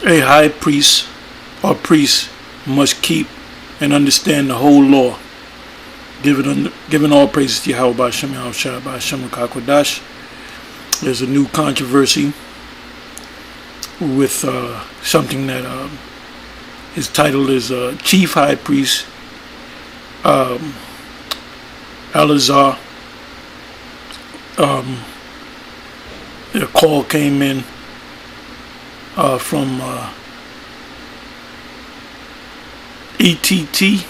A high priest or priest must keep and understand the whole law, giving all praises to Yahweh B'Shem Yahushua B'Shem HaKadosh. There's a new controversy with something that his title is Chief High Priest Eleazar. A call came in from ETT,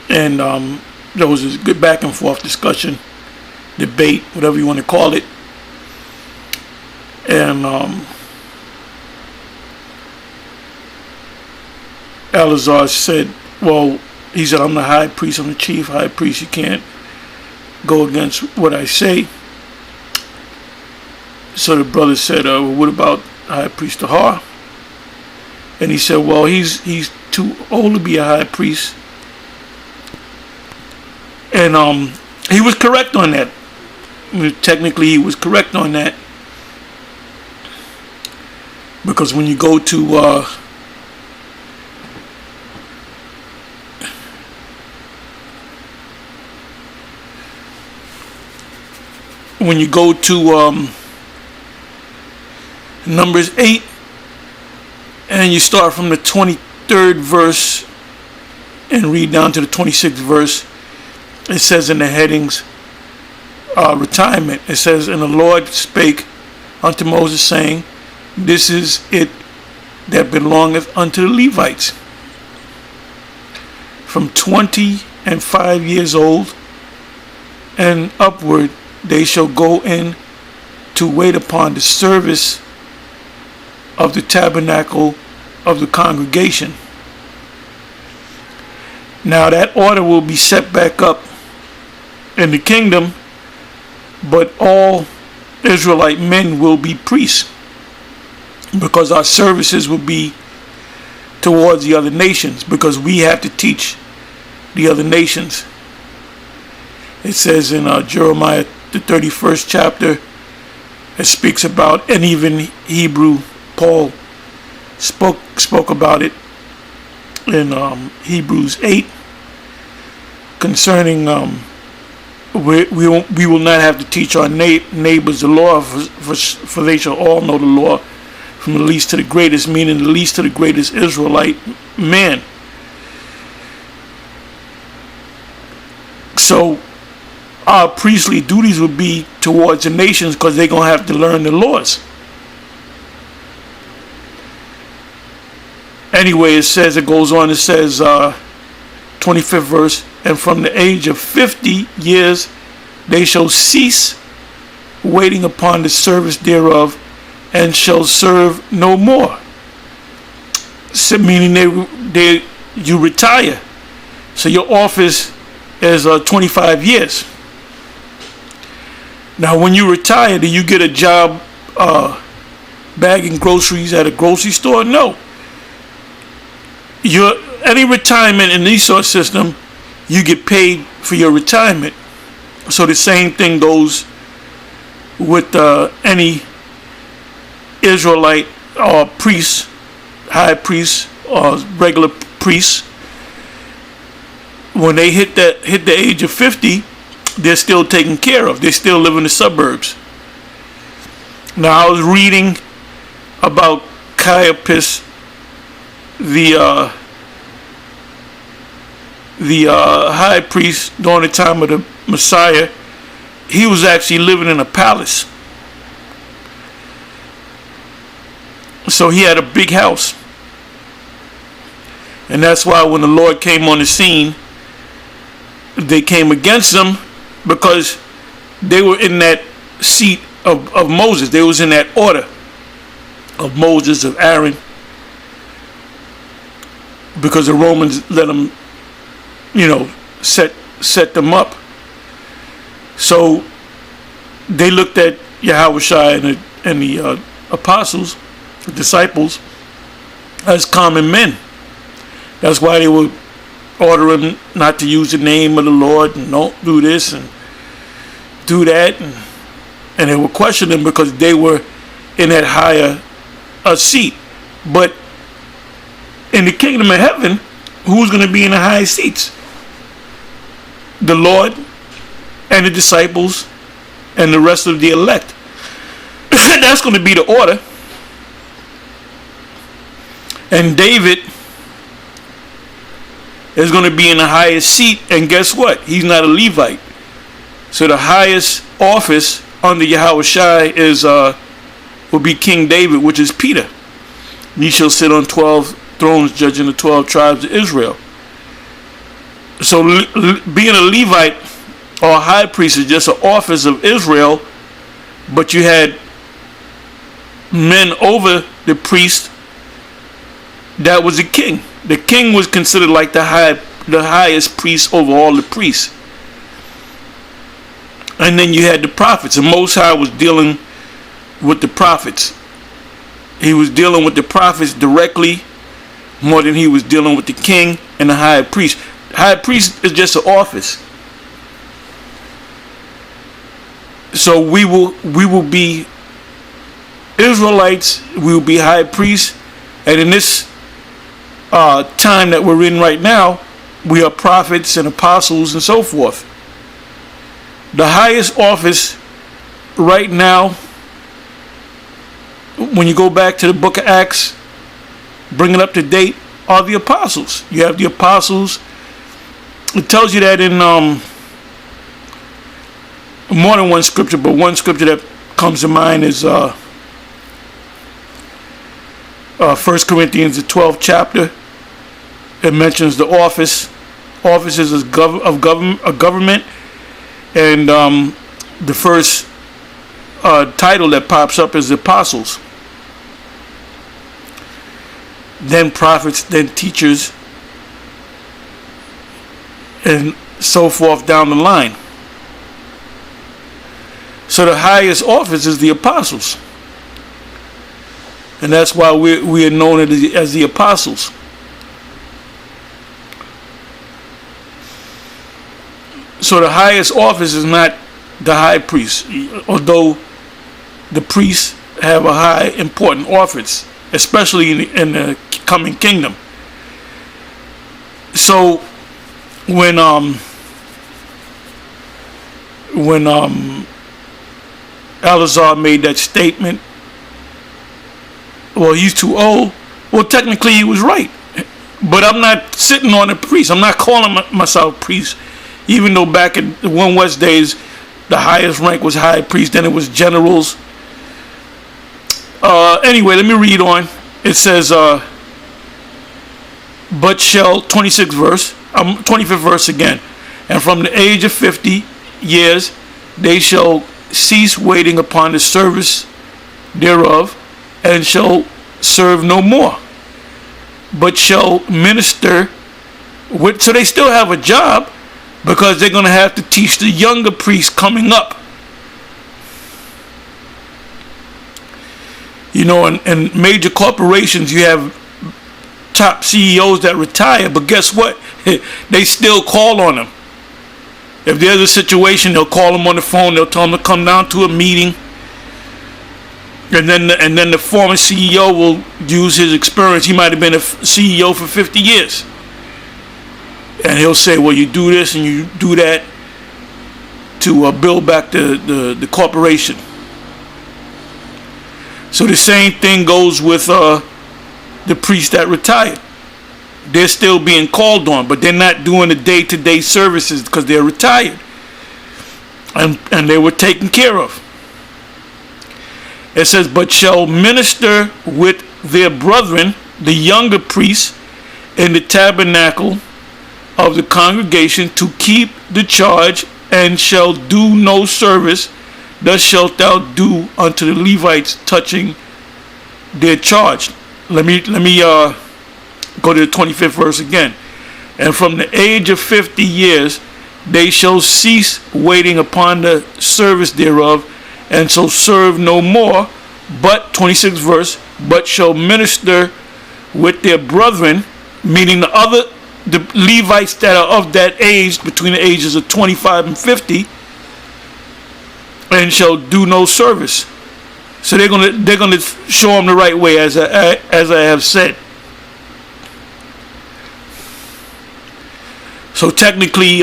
and there was a good back and forth discussion, debate, whatever you want to call it, and Eleazar said, well, he said, I'm the high priest, I'm the chief high priest, you can't go against what I say. So the brother said, well, what about high priest Tahar? And he said, well, he's too old to be a high priest. And he was correct on that. Technically, he was correct on that. Because when you go to Numbers 8, and you start from the 23rd verse and read down to the 26th verse, it says in the headings, retirement, it says, and the Lord spake unto Moses, saying, this is it that belongeth unto the Levites, from 25 years old and upward, they shall go in to wait upon the service of the tabernacle of the congregation. Now that order will be set back up in the kingdom, but all Israelite men will be priests, because our services will be towards the other nations, because we have to teach the other nations. It says in Jeremiah, the 31st chapter, it speaks about, and even Hebrew, Paul spoke about it in Hebrews 8, concerning we will not have to teach our neighbors the law, for they shall all know the law, from the least to the greatest, meaning the least to the greatest Israelite man. So our priestly duties would be towards the nations, because they're going to have to learn the laws. Anyway, it goes on, it says, 25th verse, and from the age of 50 years they shall cease waiting upon the service thereof, and shall serve no more. So, meaning you retire. So your office is 25 years. Now when you retire, do you get a job bagging groceries at a grocery store? No. Any retirement in the ESOS system, you get paid for your retirement. So the same thing goes with any Israelite or priest, high priest or regular priest. When they hit the age of 50, they're still taken care of. They still live in the suburbs. Now I was reading about Caiaphas, the high priest during the time of the Messiah. He was actually living in a palace. So he had a big house. And that's why when the Lord came on the scene, they came against him, because they were in that seat of Moses. They was in that order of Moses, of Aaron, because the Romans let them, set them up. So they looked at Yahushua and the apostles, the disciples, as common men. That's why they would order him not to use the name of the Lord, and don't do this and do that, and they would question him, because they were in that higher seat. But in the kingdom of heaven, who's going to be in the highest seats? The Lord and the disciples and the rest of the elect. That's going to be the order. And David is going to be in the highest seat. And guess what? He's not a Levite. So the highest office under Yahushua is will be King David, which is Peter. He shall sit on 12 thrones, judging the 12 tribes of Israel. So being a Levite or a high priest is just an office of Israel, but you had men over the priest that was a king. The king was considered like the highest priest over all the priests. And then you had the prophets. The Most High was dealing with the prophets. He was dealing with the prophets directly more than he was dealing with the king and the high priest. The high priest is just an office. So we will be Israelites. We will be high priests. And in this time that we're in right now, we are prophets and apostles and so forth. The highest office right now, when you go back to the book of Acts, bring it up to date, are the apostles. You have the apostles. It tells you that in more than one scripture, but one scripture that comes to mind is 1 Corinthians, the 12th chapter. It mentions the offices of government, and the first title that pops up is the apostles. Then prophets, then teachers, and so forth down the line. So the highest office is the apostles. And that's why we are known as the apostles. So the highest office is not the high priest, although the priests have a high important office, especially in the coming kingdom. So when Eleazar made that statement, well, he's too old. Well, technically he was right, but I'm not sitting on a priest. I'm not calling myself priest, even though back in the One West days, the highest rank was high priest. Then it was generals. Anyway, let me read on. It says, but shall 25th verse again, and from the age of 50 years they shall cease waiting upon the service thereof, and shall serve no more, but shall minister with. So they still have a job, because they're going to have to teach the younger priests coming up. You know, in major corporations, you have top CEOs that retire, but guess what? They still call on them. If there's a situation, they'll call them on the phone. They'll tell them to come down to a meeting. And then the former CEO will use his experience. He might have been a CEO for 50 years. And he'll say, well, you do this and you do that to build back the corporation. So the same thing goes with the priests that retired. They're still being called on, but they're not doing the day-to-day services because they're retired. And they were taken care of. It says, but shall minister with their brethren, the younger priests, in the tabernacle of the congregation, to keep the charge, and shall do no service. Thus shalt thou do unto the Levites touching their charge. Let me go to the 25th verse again. And from the age of 50 years they shall cease waiting upon the service thereof, and shall serve no more, but 26th verse, but shall minister with their brethren, meaning the Levites that are of that age, between the ages of 25 and 50, and shall do no service. So they're gonna show him the right way, as I have said. So technically,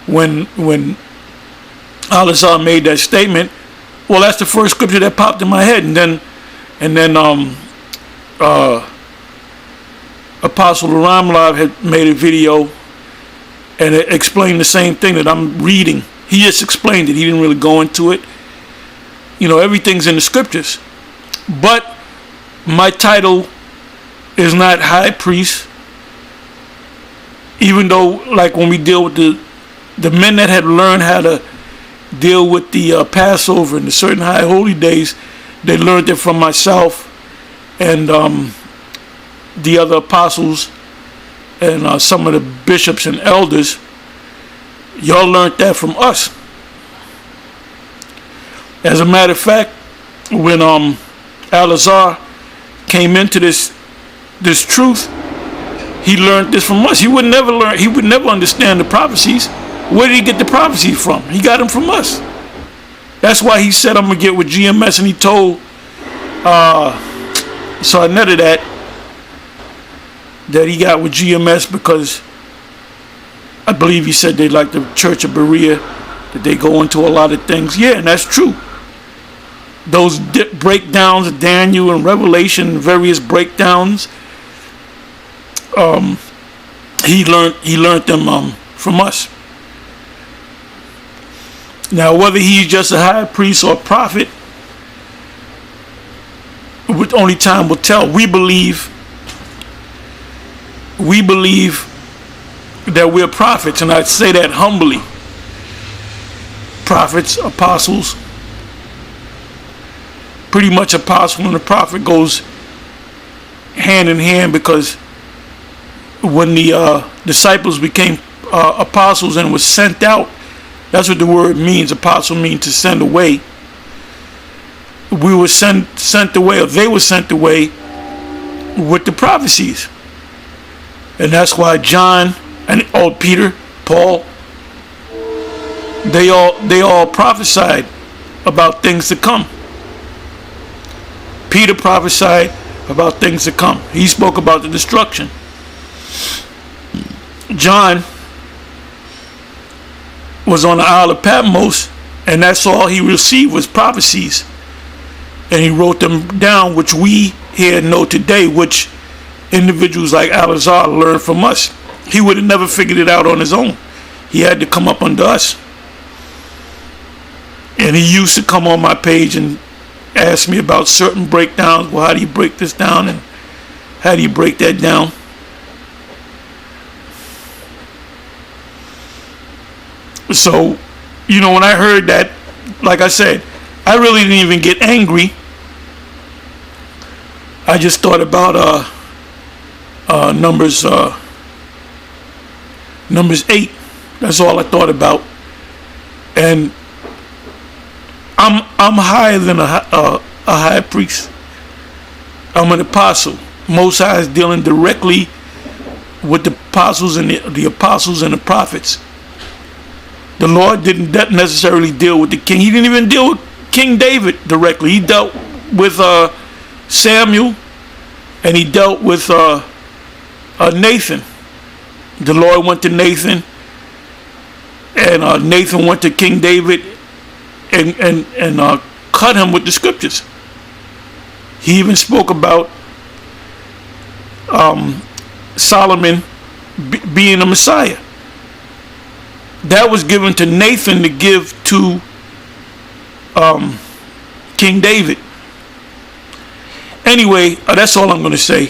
when Al-Azhar made that statement, well, that's the first scripture that popped in my head, and then Apostle Ramlav had made a video and it explained the same thing that I'm reading. He just explained it. He didn't really go into it. You know, everything's in the scriptures. But my title is not high priest, even though, like, when we deal with the men that had learned how to deal with the Passover and the certain high holy days, they learned it from myself and the other apostles and some of the bishops and elders. Y'all learned that from us. As a matter of fact, when Al-Azhar came into this truth, he learned this from us. He would never understand the prophecies. Where did he get the prophecies from? He got them from us. That's why he said, I'm going to get with GMS, and he told Sarnetta that he got with GMS because I believe he said they like the Church of Berea, that they go into a lot of things. Yeah, and that's true. Those breakdowns of Daniel and Revelation, various breakdowns, he learned them from us. Now, whether he's just a high priest or a prophet, only time will tell. We believe that we're prophets, and I say that humbly. Prophets, apostles. Pretty much apostle and a prophet goes hand in hand, because when the disciples became apostles and was sent out, that's what the word means. Apostle means to send away. We were sent away, or they were sent away with the prophecies. And that's why John and Peter, Paul, they all prophesied about things to come. Peter prophesied about things to come. He spoke about the destruction. John was on the Isle of Patmos, and that's all he received was prophecies. And he wrote them down, which we here know today, which individuals like Al-Azhar learned from us. He would have never figured it out on his own. He had to come up under us. And he used to come on my page and ask me about certain breakdowns. Well, how do you break this down, and how do you break that down? So, you know, when I heard that, like I said, I really didn't even get angry. I just thought about Numbers 8. That's all I thought about. And I'm higher than a high priest. I'm an apostle. Most High is dealing directly with the apostles and the apostles and the prophets. The Lord didn't necessarily deal with the king. He didn't even deal with King David directly. He dealt with Samuel, and he dealt with Nathan. The Lord went to Nathan, and Nathan went to King David and cut him with the scriptures. He even spoke about Solomon being a Messiah. That was given to Nathan to give to King David. Anyway, that's all I'm going to say.